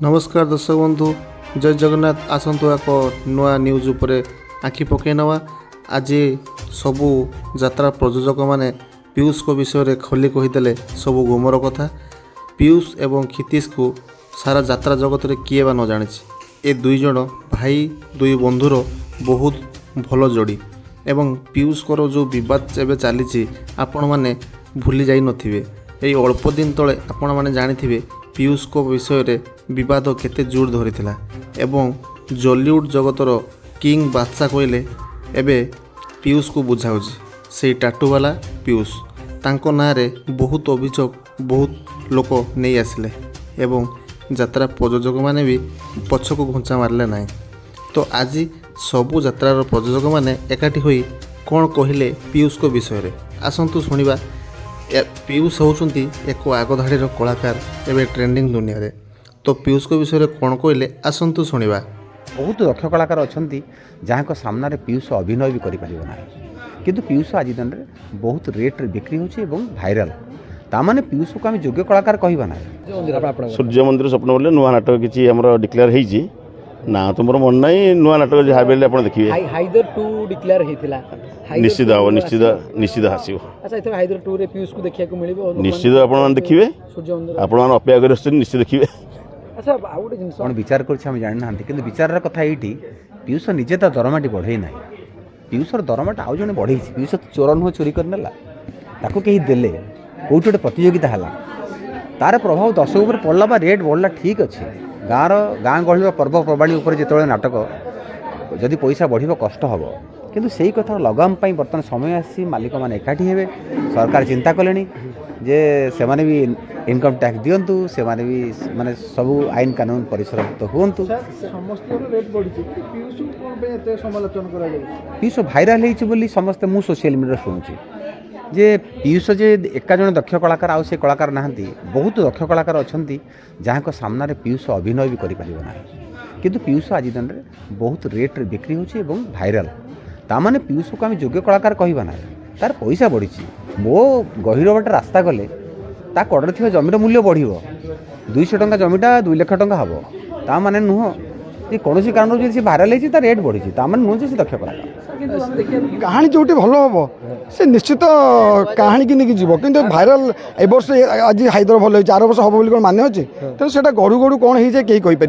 नमस्कार दर्शक बंधु जय जगन्नाथ आसतु एक नुआ न्यूज उपरे आखि पकई नवा। आज सबू यात्रा प्रयोजक माने पीयूष को विषय रे खोली कहीदेले सबू गुमर कथा। पीयूष एवं क्षितिश को सारा यात्रा जगत रे किए बा न जानी। ए दुई जन भाई दुई बंधुर बहुत भल जोड़ी एवं पीयूष को जो विवाद एवं चली आपण मैंने भूली जाई नथिबे। एई अल्प दिन तले आपण मैंने जानिथिबे पीयूष को विषय रे विवाद केते जोर धरिथिला एवं जॉलीवुड जगतर किंग बादशाह कहले एबे पीयूष को बुझाउछि। से टाटू वाला पीयूष तांको नाँ रे बहुत अभियोग बहुत लोक नहीं आसिले एवं यात्रा प्रयोजक माने भी पछको घुंचा मारले नाही। तो आज सबू यात्रार प्रयोजक माने एकाठी होई कोन कहिले पीयूष को विषय रे आसंतु सुनिबा। पीयूष होउछंती एक आगधाड़ीर कलाकार एवं ट्रेंडिंग दुनिया रे। तो पीयूष को विषय कौन कहले आसंतु शुणा। बहुत दक्ष कलाकार अच्छा जहाँ को सामने पीयूष अभिनय भी करें किंतु पीयूष आज दिन में बहुत रेट बिक्री होची एवं भाइराल तामाने पीयूष को आम योग्य कलाकार कहबा ना। सूर्य मंदिर स्वप्न बोले नुआ नाटक किसी आमर डिक्लेयर होती ना तो मोर मन नहीं नुआ नाटक जहाँ बेले आप देखिए हाइदर 2 डिक्लेयर होइथिला निश्चित हम निश्चित आसो। अच्छा इथो हाइदर 2 रे पीयूष को देखिया को मिलिबो निश्चित आपण देखिए सूर्य मंदिर आपण अपेक्षा कर निश्चित देखिए। अच्छा आउ गोटे जिंस कौन विचार कर जानी ना कि विचार कथा ये पीयूष निजे तो दरमाटी बढ़े ना। पीयूष दरमाटा आउ जड़े बढ़े पीयूष चोर नुह चोरी करनेला ताको कहीं देले कौट गोटे प्रतियोगिता है तार प्रभाव दर्शक उपर पड़ला बा रेट बढ़ला ठीक अच्छे। गाँ गहली पर्वपर्वाणी उपर जिते नाटक जदि पैसा बढ़ कष्ट हम किंतु से कथा लगाम बर्तमान समय आसी मालिक मैंने एकाठी हेबे सरकार चिंता कले जे से माने भी इनकम टैक्स दिंतु से माने भी माने सबू आईन कानून परिसरभुक्त हूँ। पीयूष भाइराल होती समस्ते मु सोशल मीडिया शुणुची जे पीयूष जे एका जन दक्ष कलाकार आउ से कलाकार नहांती बहुत दक्ष कलाकार अच्छा जहाँ को सामने पीयूष अभिनय भी करें ना किंतु पीयूष आज दिन में बहुत रेट बिक्री होची एवं भाइराल तामाने पीयूष को आम योग्य कलाकार कहबा ना। तार पैसा बढ़ी मो गहिर बाटे रास्ता गले ता कड़े थी जमीर मूल्य बढ़ 200 टंका जमीटा 2 लाख टंका हम ता माने नुह ये कौन कारण जो भाइराल होती रेट बढ़ी ताने नुह से दक्ष कलाकार कहानी जो भल हम से निश्चित कहानी की नहीं जीव कि भाइराल ए वर्ष आज हाइदर भल आर वर्ष हम बोली मान अच्छे तो गढ़ू गढ़ू कौन हो जाए कहीं कहीपर।